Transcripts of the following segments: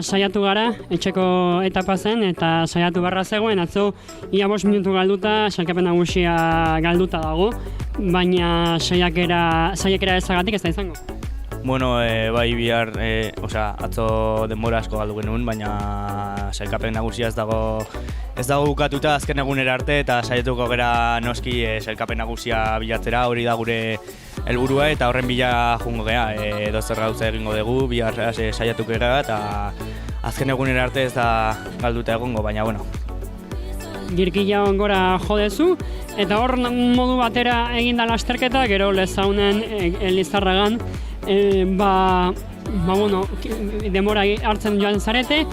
saiatu gara, etxeko etapa zen, eta saiatu barra zegoen, atzo ia 5 minutu galduta, sailkapen nagusia galduta dago, baina saiakera ezagatik ez da izango. Bueno, bai bihar, atzo denbora asko galdu genuen, baina sailkapen nagusia ez dago bukatuta azken egunera arte, eta saiatuko gera noski sailkapen nagusia bilatzera, hori da gure helburua, eta horren bila jungo gea, edozer gauza egingo dugu, bihar saiatuko gera, eta azken egunera arte ez da galduta egongo, baina bueno. Girkila ongora jodezu, eta hor modu batera eginda lasterketa, gero Lezaunen Elizarragan, demora hartzen joan zarete,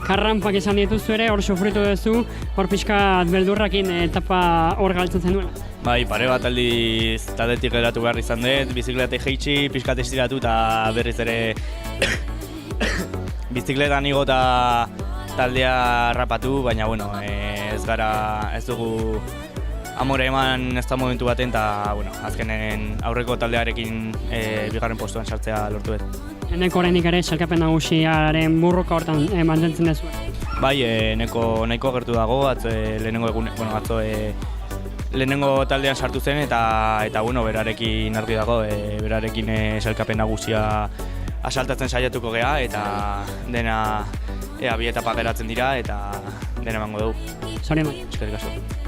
karranpak izan dituzu ere, hor sufritu duzu, hor pixkat beldurrakin etapa hor galtzen zenuela. Bai, pare bat aldiz taldetik geratu behar izan dut, bizikletek jeitsi, pixkat estiratu eta berriz ere bizikletan igo eta taldea rapatu, baina bueno, ez dugu amore eman ez da momentu baten, eta bueno, azkenen aurreko taldearekin bigarren postuan sartzea lortu dut. Eneko oraindik ere sailkapen nagusiaren burruka hortan mantentzen duzu. Bai, nahiko gertu dago, lehenengo taldean sartu zen, eta bueno, berarekin argi dago, berarekin sailkapen nagusia asaltatzen saiatuko gea, eta dena bi etapa geratzen dira, eta dena emango dugu. Zorionak. Eskerrik asko.